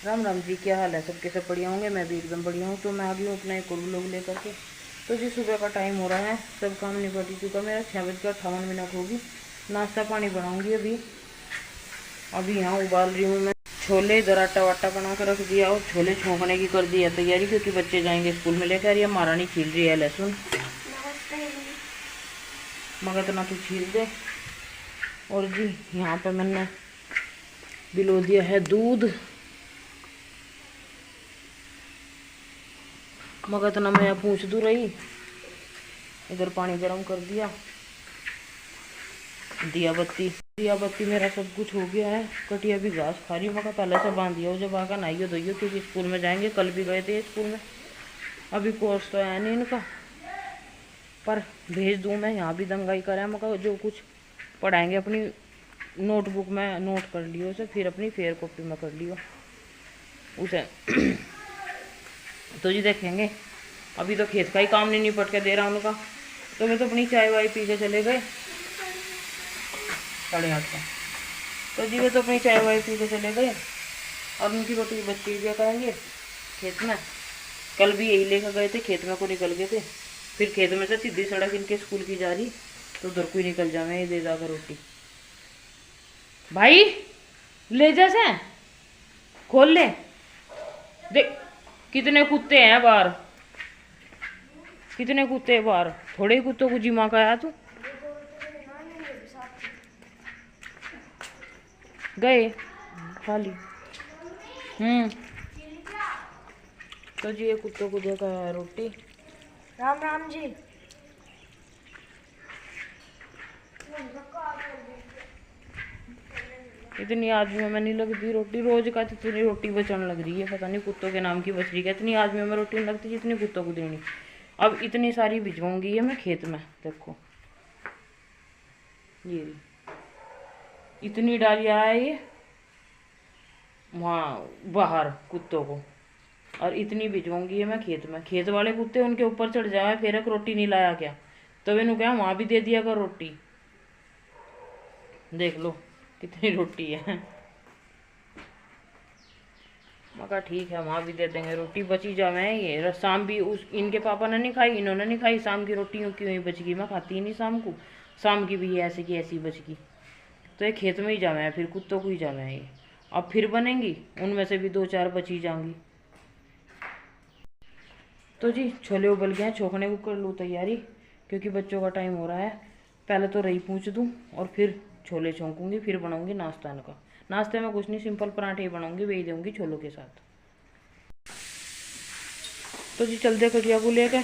राम राम जी, क्या हाल है? सबके सब बढ़िया होंगे। मैं भी एकदम बढ़िया हूँ। तो मैं आ गई हूँ अपना एक और व्लॉग लेकर के। तो जी सुबह का टाइम हो रहा है, सब काम निपट चुका मेरा। 6:58 होगी। नाश्ता पानी बनाऊंगी अभी। अभी यहाँ उबाल रही हूँ मैं छोले। इधर आटा वाटा बना कर रख दिया और छोले छोंकने की कर दी है तैयारी, क्योंकि बच्चे जाएंगे स्कूल में लेकर। ये महारानी छील रही है लहसुन। मगर इतना तू छील दे। और जी यहाँ पे मैंने बिलो दिया है दूध। मगर इतना मैं पूछ दूँ रही। इधर पानी गर्म कर दिया, दिया बत्ती मेरा सब कुछ हो गया है। कटिया भी घास खा रही हूँ। मगर पहले से बांध दिया हो, जब आकर नहाइयो धोइयो, क्योंकि स्कूल में जाएंगे। कल भी गए थे स्कूल में। अभी कोर्स तो है नहीं इनका, पर भेज दूँ मैं। यहाँ भी दंगाई करें, मगर जो कुछ पढ़ाएंगे अपनी नोटबुक में नोट कर लियो उसे, फिर अपनी फेयर कॉपी में कर लियो उसे। तो जी देखेंगे। अभी तो खेत का ही काम नहीं निपट के दे रहा उनका। तो मैं तो अपनी चाय वाय पी के चले गए 8:30 का। तो जी वे तो अपनी चाय वाय पी के चले गए, और उनकी रोटी बच्चे दिया करेंगे खेत में। कल भी यही लेकर गए थे, खेत में को निकल गए थे। फिर खेत में से सीधी सड़क इनके स्कूल की जा रही, तो उधर को ही निकल जावे ये दे जाकर रोटी। भाई ले जा से खोल ले। देख कितने कुत्ते हैं बाहर, कितने कुत्ते हैं बाहर। थोड़े ही कुत्तों को जिमा का आया तू। गए खाली। तो जी ये कुत्तों को देखा है रोटी। राम राम जी। इतनी आदमियों में नहीं लगती रोटी। रोज का इतनी रोटी बचने लग रही है, पता नहीं कुत्तों के नाम की बच रही है। इतनी आदमियों में रोटी नहीं लगती जितनी कुत्तों को देनी। अब इतनी सारी भिजवाऊंगी ये मैं खेत में। देखो ये इतनी डालिया है ये वहाँ बाहर कुत्तों को, और इतनी भिजवाऊंगी ये मैं खेत में। खेत वाले कुत्ते उनके ऊपर चढ़ जाए, फिर एक रोटी नहीं लाया क्या, तो मैंने कहा वहाँ भी दे दिया कर रोटी। देख लो कितनी रोटी है। मैं कहा ठीक है वहाँ भी दे देंगे रोटी, बची जावे। ये शाम भी उस इनके पापा ने नहीं खाई, इन्होंने नहीं खाई शाम की रोटी। क्यों ही बच गई, मैं खाती ही नहीं शाम को। शाम की भी ऐसे की ऐसी बच गई। तो ये खेत में ही जावे हैं, फिर कुत्तों को ही जावे हैं ये। अब फिर बनेंगी, उनमें से भी 2-4 बची जाऊंगी। तो जी छोले उबल गए हैं, छोंकने को कर लूँ तैयारी, क्योंकि बच्चों का टाइम हो रहा है। पहले तो रही पूछ दूँ और फिर छोले छोंकूंगी, फिर बनाऊंगी नाश्ता इनका। नाश्ते में कुछ नहीं, सिंपल पराठे ही बनाऊंगी, वही दूंगी छोलों के साथ। तो जी चल दे कटिया को लेके।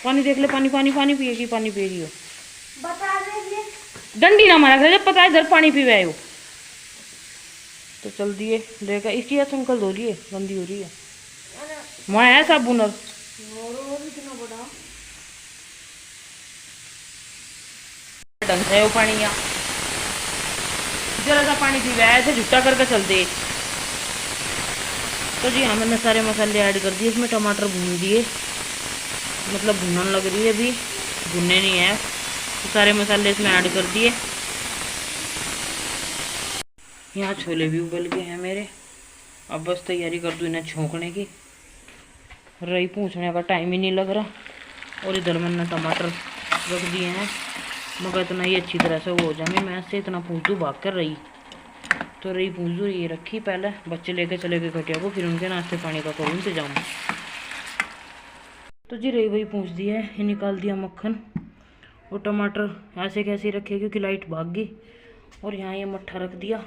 पानी देख ले, पानी पानी पानी पिएगी, पानी पी रही हो। बता दे डंडी ना मारा कर, जब पता है इधर पानी पीवे हो। तो चल दिए लेकर। इसकी अंकल धो रही है, गंदी हो रही है। मैं है साबुन और ढंग से वो पानी या जरा सा पानी पीवे ऐसे झुट्टा करके चल दे। तो जी हाँ मैंने सारे मसाले ऐड कर दिए इसमें। टमाटर भून दिए, मतलब भूनने लग रही है अभी, भुनने नहीं है। तो सारे मसाले इसमें ऐड कर दिए। यहाँ छोले भी उबल गए हैं मेरे। अब बस तैयारी कर दूँ इन्हें छोंकने की। रही पूछने का टाइम ही नहीं लग रहा। और इधर मैंने टमाटर रख दिए हैं, मगर इतना ही अच्छी तरह से वो हो जाएंगे। मैं से इतना पूछ दूँ भाग कर रही। तो रही पूछ दूँ ये रखी, पहले बच्चे लेके चले गए कटिया को, फिर उनके नाश्ते पानी का करूँ इंतजाम। तो जी रही वही पूछ दी है, ये निकाल दिया मक्खन। और टमाटर ऐसे कैसे रखे क्योंकि लाइट भाग गई। और यहाँ ये मट्ठा रख दिया।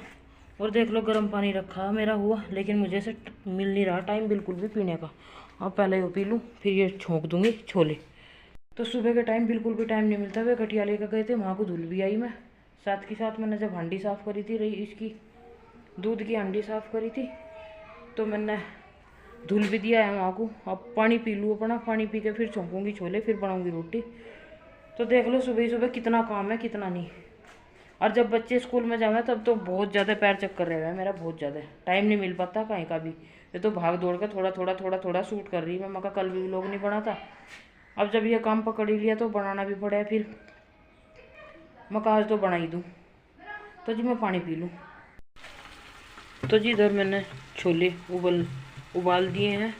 और देख लो गर्म पानी रखा मेरा हुआ, लेकिन मुझे से मिल नहीं रहा टाइम बिल्कुल भी पीने का। अब पहले वो पी लूँ, फिर ये छोंक दूँगी छोले। तो सुबह के टाइम बिल्कुल भी टाइम नहीं मिलता। वे कटिया लेकर गए थे, वहाँ को धुल भी आई मैं। साथ के साथ मैंने जब हांडी साफ़ करी थी, रही इसकी दूध की हांडी साफ़ करी थी, तो मैंने धुल भी दिया है वहाँ को। अब पानी पी लूँ अपना, पानी पी के फिर छोंकूँगी छोले, फिर बनाऊँगी रोटी। तो देख लो सुबह सुबह कितना काम है कितना नहीं। और जब बच्चे स्कूल में जाए तब तो बहुत ज़्यादा पैर चक्कर रहे हैं मेरा, बहुत ज़्यादा टाइम नहीं मिल पाता कहीं का भी। ये तो भाग दौड़ कर थोड़ा शूट कर रही है। मैं कल भी लोग नहीं बना था। अब जब ये काम पकड़ ही लिया तो बनाना भी पड़ा है। फिर मैं आज तो बना ही दूँ। तो जी मैं पानी पी लूँ। तो जी इधर मैंने छोले उबाल दिए हैं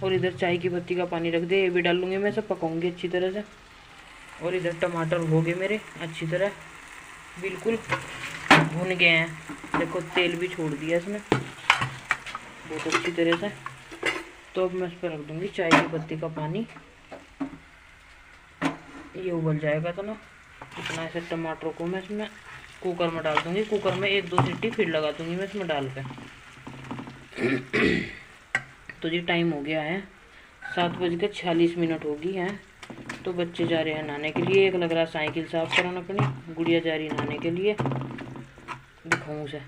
और इधर चाय की पत्ती का पानी रख दे, ये भी डाल लूँगी मैं, सब पकाऊंगी अच्छी तरह से। और इधर टमाटर हो गए मेरे अच्छी तरह बिल्कुल भुन गए हैं, देखो तेल भी छोड़ दिया इसने बहुत अच्छी तरह से। तो अब मैं इस पर रख दूँगी चाय की पत्ती का पानी, ये उबल जाएगा तो ना इतना ऐसे टमाटरों को मैं इसमें कुकर में डाल दूँगी। कुकर में 1-2 सीटी फिर लगा दूँगी मैं इसमें डाल के। तो जी टाइम हो गया है 7:46 हो गई है। तो बच्चे जा रहे हैं नहाने के लिए, एक लग रहा है साइकिल साफ कराना अपनी, गुड़िया जा रही है नहाने के लिए, दिखाऊँ उसे।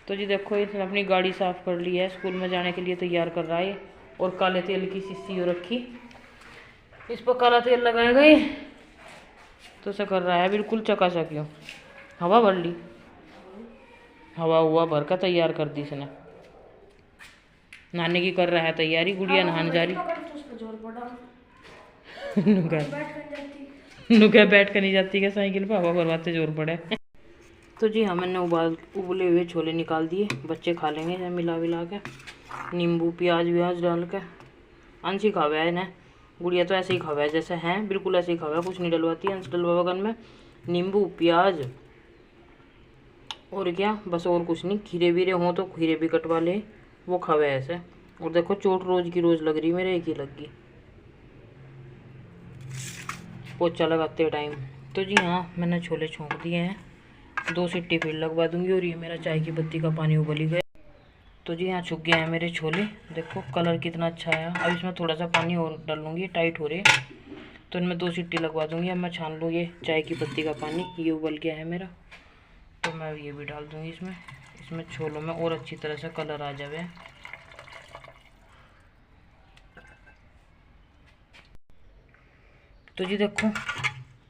तो जी देखो इसने अपनी गाड़ी साफ कर ली है, स्कूल में जाने के लिए तैयार कर रहा है। और काले तेल की शीशी हो रखी, इस पर काला तेल लगाएगा ये, तो ऐसा कर रहा है बिल्कुल चकाचक। क्यों हवा भर ली, हवा हुआ भर का तैयार कर दी इसने, नहाने की कर रहा है तैयारी। गुड़िया नहाने जा रही, नुका बैठ कर नहीं जाती क्या साइकिल पर, हवा भरवाते जोर पड़े। तो जी हाँ मैंने उबले हुए छोले निकाल दिए, बच्चे खा लेंगे मिला विला के, नींबू प्याज व्याज डाल के। अंश ही खावा है इन्हें, गुड़िया तो ऐसे ही खावा है जैसे हैं, बिल्कुल ऐसे ही खावा है, कुछ नहीं डलवाती है। अंश डलवा बगन में नींबू प्याज और क्या, बस और कुछ नहीं। खीरे वीरे हों तो खीरे भी कटवा ले, वो खावा है ऐसे। और देखो चोट रोज की रोज लग रही, मेरे एक ही लग गई पोछा लगाते टाइम। तो जी हाँ मैंने छोले छोंक दिए हैं, 2 सीटी फिर लगवा दूंगी। और ये मेरा चाय की पत्ती का पानी उबल ही गया। तो जी यहाँ छुक गया है मेरे छोले, देखो कलर कितना अच्छा आया। अब इसमें थोड़ा सा पानी और डालूंगी, टाइट हो रहे, तो इनमें 2 सीटी लगवा दूंगी। अब मैं छान लूँ ये चाय की पत्ती का पानी, ये उबल गया है मेरा, तो मैं ये भी डाल दूंगी इसमें छोलों में, और अच्छी तरह से कलर आ जाए। तो जी देखो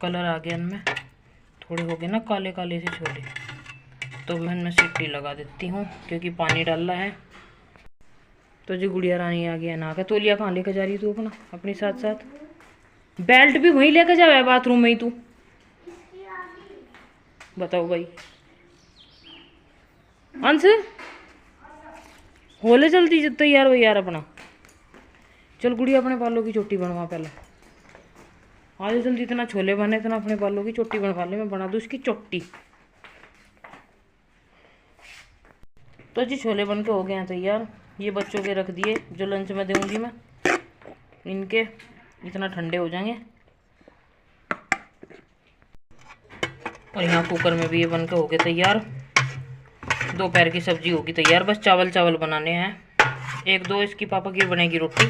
कलर आ गया इनमें, थोड़े हो गए ना काले काले से छोले, तो मैं इनमें सीटी लगा देती हूँ क्योंकि पानी डालना है। तो जी गुड़िया रानी आ गया ना, के तौलिया कहाँ लेकर जा रही तू अपना अपने साथ साथ, बेल्ट भी वहीं लेकर जावे बाथरूम में ही तू, बताओ भाई। अंश होले जल्दी तैयार हो यार अपना, चल गुड़िया अपने बालों की चोटी बनवा पहले, आज जल्दी, इतना छोले बने इतना अपने बालों की चोटी बनवा ले, मैं बना दूँ इसकी चोटी। तो जी छोले बन के हो गए हैं तैयार, ये बच्चों के रख दिए जो लंच में दूंगी मैं, इनके इतना ठंडे हो जाएंगे। और यहाँ कुकर में भी ये बन के हो गए तैयार, दोपहर की सब्जी होगी तैयार, बस चावल बनाने हैं। 1-2 इसकी पापा की बनेगी रोटी,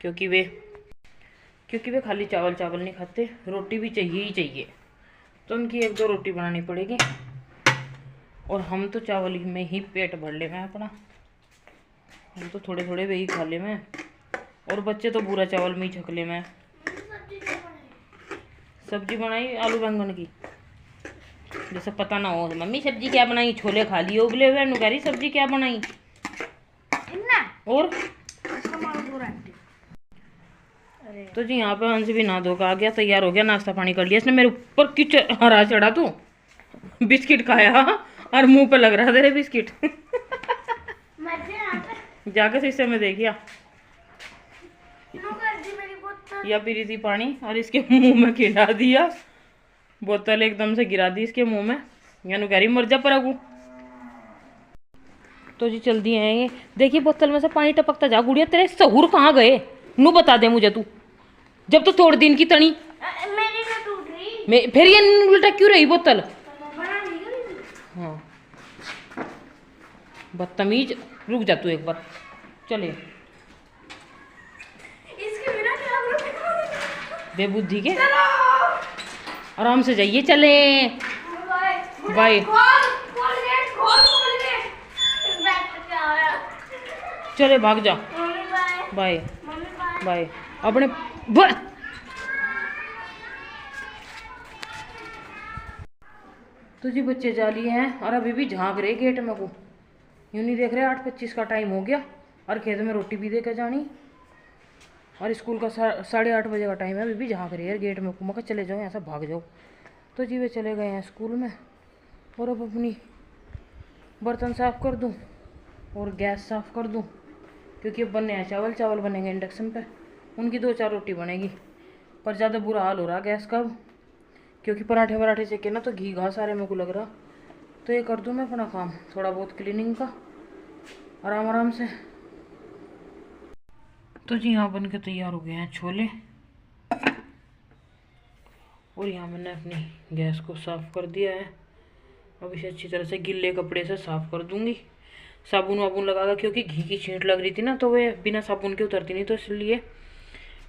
क्योंकि वे खाली चावल नहीं खाते, रोटी भी चाहिए ही चाहिए, तो उनकी 1-2 रोटी बनानी पड़ेगी। और हम तो चावल में ही पेट भर ले में अपना, हम तो थोड़े थोड़े वे ही खा ले में, और बच्चे तो पूरा चावल में ही छक ले में। सब्जी बनाई आलू बैंगन की, जैसे पता ना हो मम्मी सब्जी क्या बनाई, छोले खा लिए उबले हुए, कह रही सब्जी क्या बनाई। और तो जी यहाँ पे हंस भी नहा धो के आ गया, तैयार हो गया, नाश्ता पानी कर लिया इसने। मेरे ऊपर किच हरा चढ़ा, तू बिस्किट खाया और मुंह पे लग रहा तेरे बिस्किट। जाके शीशे में देखिया, या पी रही थी पानी और इसके मुंह में खिला दिया, बोतल एकदम से गिरा दी इसके मुंह में, यानी कह रही मर जा पर। तो जी चल दिए हैं ये, देखिए बोतल में से पानी टपकता जा। गुड़िया तेरे सहूर कहाँ गए, नू बता दे मुझे तू, जब तो तोड़ दी इनकी तनी, मेरी तो टूट रही, फिर ये उल्टा क्यों रही बोतल। हाँ बदतमीज, रुक जा तू एक बार, चले इसके बिना क्या बेबुद्धि के, आराम से जाइए, चले बाय। चले भाग जा, बाय बाय अपने तो जी बच्चे जा लिए हैं और अभी भी झांक रहे गेट में को, यूँ नहीं देख रहे 8:25 का टाइम हो गया, और खेत में रोटी भी दे के जानी, और स्कूल का 8:30 बजे का टाइम है, अभी भी झांक रही है गेट में को। मैं चले जाओ यहाँ से भाग जाओ। तो जी वे चले गए हैं स्कूल में, और अब अपनी बर्तन साफ कर दूँ और गैस साफ़ कर दूँ, क्योंकि अब बनने हैं चावल। चावल बनेंगे इंडक्शन पे, उनकी 2-4 रोटी बनेगी। पर ज़्यादा बुरा हाल हो रहा गैस का अब, क्योंकि पराठे वराठे सेके ना तो घी घा सारे मेरे को लग रहा। तो ये कर दूँ मैं अपना काम थोड़ा बहुत क्लीनिंग का आराम आराम से। तो जी यहाँ बन के तैयार हो गए हैं छोले। और यहाँ मैंने अपनी गैस को साफ़ कर दिया है। अब इसे अच्छी तरह से गिल्ले कपड़े से साफ़ कर दूंगी, साबुन वाबुन लगाकर, क्योंकि घी की छींट लग रही थी ना तो वे बिना साबुन के उतरती नहीं, तो इसलिए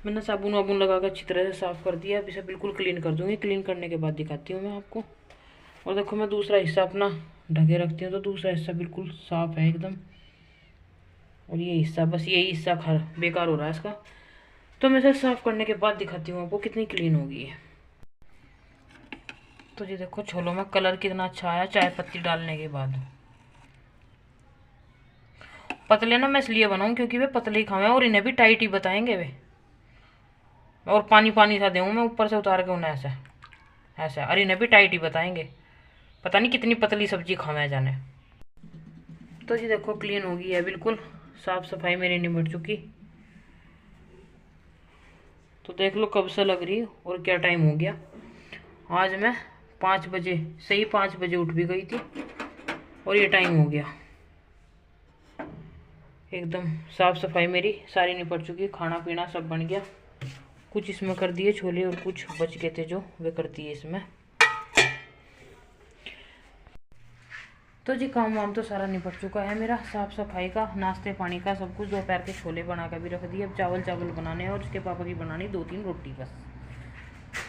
मैंने साबुन वाबुन लगाकर अच्छी तरह से साफ़ कर दिया। अब इसे बिल्कुल क्लीन कर दूंगी। क्लीन करने के बाद दिखाती हूँ मैं आपको। और देखो मैं दूसरा हिस्सा अपना ढके रखती हूँ, तो दूसरा हिस्सा बिल्कुल साफ़ है एकदम। और ये हिस्सा, बस यही हिस्सा बेकार हो रहा है इसका, तो मैं इसे साफ़ करने के बाद दिखाती हूँ आपको कितनी क्लीन होगी है। तो जी देखो छोलों में कलर कितना अच्छा आया चाय पत्ती डालने के बाद। पतले ना मैं इसलिए बनाऊँ क्योंकि वे पतले ही खावे और इन्हें भी टाइट ही बताएंगे वे। और पानी पानी सा दूँ मैं ऊपर से उतार के उन्हें ऐसे ऐसे, और इन्हें भी टाइट ही बताएंगे। पता नहीं कितनी पतली सब्जी खावे जाने। तो जी देखो क्लीन हो गई है बिल्कुल, साफ सफाई मेरी निमट चुकी। तो देख लो कब से लग रही और क्या टाइम हो गया। आज मैं 5 बजे, सही 5 बजे उठ भी गई थी और ये टाइम हो गया। एकदम साफ सफाई मेरी सारी निपट चुकी, खाना पीना सब बन गया। कुछ इसमें कर दिए छोले और कुछ बच गए थे जो वे कर दिए इसमें। तो जी काम वाम तो सारा निपट चुका है मेरा, साफ सफाई का, नाश्ते पानी का, सब कुछ। दोपहर के छोले बना कर भी रख दिए। अब चावल बनाने हैं और उसके पापा की बनानी 2-3 रोटी बस।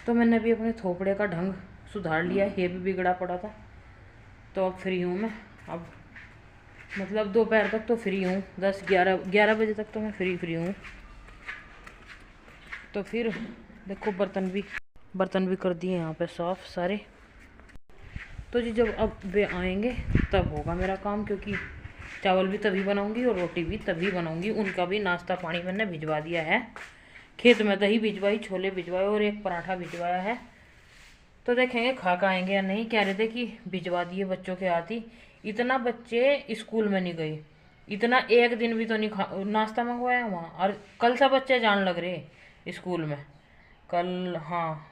तो मैंने भी अपने थोपड़े का ढंग सुधार लिया, ये भी बिगड़ा पड़ा था। तो अब फ्री हूँ मैं, अब मतलब दोपहर तक तो फ्री हूँ, 10-11 बजे तक तो मैं फ्री हूँ। तो फिर देखो बर्तन भी कर दिए यहाँ पे साफ सारे। तो जी जब अब वे आएंगे तब होगा मेरा काम, क्योंकि चावल भी तभी बनाऊंगी और रोटी भी तभी बनाऊंगी। उनका भी नाश्ता पानी मैंने भिजवा दिया है, खेत में दही भिजवाई, छोले भिजवाए और एक पराठा भिजवाया है। तो देखेंगे खा कर आएंगे या नहीं। कह रहे थे कि भिजवा दिए बच्चों के हाथ ही। इतना बच्चे स्कूल में नहीं गए, इतना एक दिन भी तो नहीं खा नाश्ता मंगवाया वहाँ। और कल से बच्चे जान लग रहे स्कूल में, कल, हाँ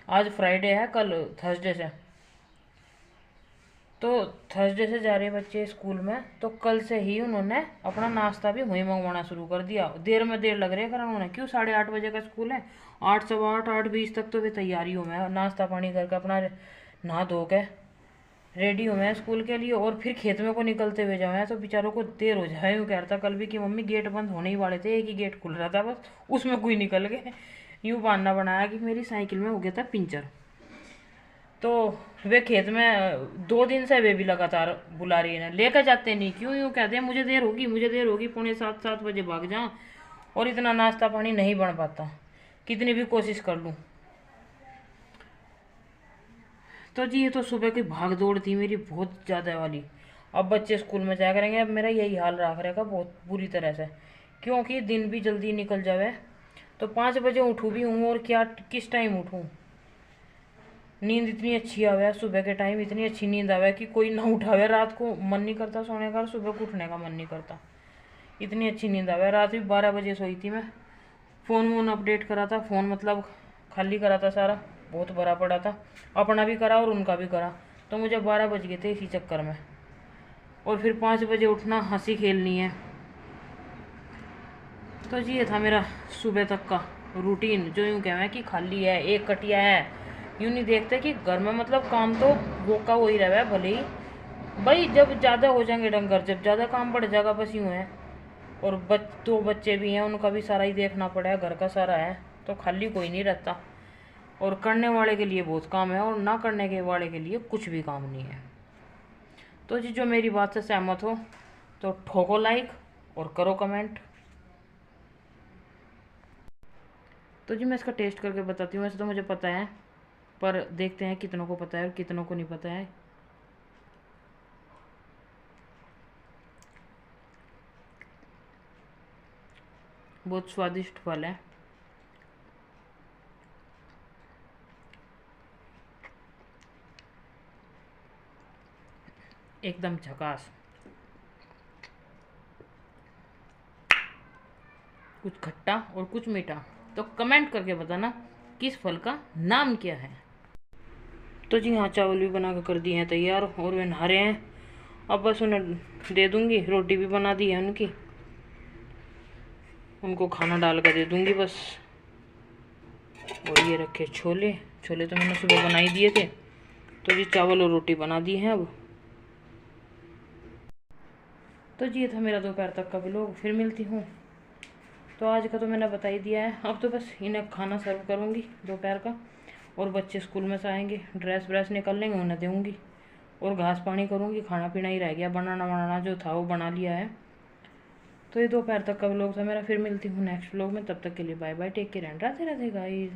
आज फ्राइडे है, कल थर्सडे से। तो थर्सडे से जा रहे बच्चे स्कूल में, तो कल से ही उन्होंने अपना नाश्ता भी वहीं मंगवाना शुरू कर दिया। देर में देर लग रही है कर उन्होंने, क्यों 8:30 बजे का स्कूल है, 8, सवा 8, 8:20 तक तो वे तैयारियों में, नाश्ता पानी करके अपना नहा धो के रेडी हुए हैं स्कूल के लिए। और फिर खेत में को निकलते हुए जाए तो बेचारों को देर हो जाए। यूँ कह रहा था कल भी कि मम्मी गेट बंद होने ही वाले थे, एक ही गेट खुल रहा था बस, उसमें कोई निकल गए। यूँ बहाना बनाया कि मेरी साइकिल में हो गया था पंचर। तो वे खेत में 2 दिन से वे भी लगातार बुला रही है, लेकर जाते नहीं, क्यों यूँ कहते हैं मुझे देर होगी, मुझे देर होगी, 6:45-7 बजे भाग जाऊँ और इतना नाश्ता पानी नहीं बन पाता, कितनी भी कोशिश कर लूँ। तो जी ये तो सुबह की भाग दौड़ थी मेरी बहुत ज़्यादा वाली। अब बच्चे स्कूल में जाया करेंगे, अब मेरा यही हाल रहा करेगा बहुत बुरी तरह से, क्योंकि दिन भी जल्दी निकल जावे। तो 5 बजे उठूँ भी हूँ और क्या किस टाइम उठूँ। नींद इतनी अच्छी आवे सुबह के टाइम, इतनी अच्छी नींद आवे कि कोई ना उठावे, रात को मन नहीं करता सोने का और सुबह को उठने का मन नहीं करता, इतनी अच्छी नींद आवे। रात भी 12 बजे सोई थी मैं। फ़ोन वोन अपडेट करा था, फ़ोन मतलब खाली करा था सारा, बहुत भरा पड़ा था, अपना भी करा और उनका भी करा। तो मुझे 12 बज गए थे इसी चक्कर में। और फिर 5 बजे उठना, हंसी खेलनी है। तो जी ये था मेरा सुबह तक का रूटीन, जो यूँ कहें कि खाली है, एक कटिया है। यूँ नहीं देखते कि घर में मतलब काम तो वो का हो ही रहा है, भले ही भाई जब ज़्यादा हो जाएंगे डंगर, जब ज़्यादा काम बढ़ जाएगा, बस यूँ है। और 2 बच्चे भी हैं, उनका भी सारा ही देखना पड़ेगा, घर का सारा है, तो खाली कोई नहीं रहता। और करने वाले के लिए बहुत काम है और ना करने के वाले के लिए कुछ भी काम नहीं है। तो जी जो मेरी बात से सहमत हो तो ठोको लाइक और करो कमेंट। तो जी मैं इसका टेस्ट करके बताती हूँ, वैसे तो मुझे पता है, पर देखते हैं कितनों को पता है और कितनों को नहीं पता है। बहुत स्वादिष्ट फल है, एकदम झकास। कुछ खट्टा और कुछ मीठा। तो कमेंट करके बताना किस फल का नाम क्या है। तो जी हाँ, चावल भी बना कर दिए हैं तैयार और वे नहा रहे हैं। अब बस उन्हें दे दूंगी, रोटी भी बना दी है उनकी, उनको खाना डाल कर दे दूंगी बस। और ये रखे छोले, छोले तो मैंने सुबह बना ही दिए थे। तो जी चावल और रोटी बना दी है अब। तो जी ये था मेरा दोपहर तक का व्लॉग, फिर मिलती हूँ। तो आज का तो मैंने बता ही दिया है, अब तो बस इन्हें खाना सर्व करूँगी दोपहर का। और बच्चे स्कूल में से आएंगे, ड्रेस व्रेस निकल लेंगे, उन्हें दूँगी और घास पानी करूँगी। खाना पीना ही रह गया, बनाना जो था वो बना लिया है। तो ये दोपहर तक का व्लॉग था मेरा, फिर मिलती हूँ नेक्स्ट व्लॉग में। तब तक के लिए bye bye, take care and Radhe Radhe guys.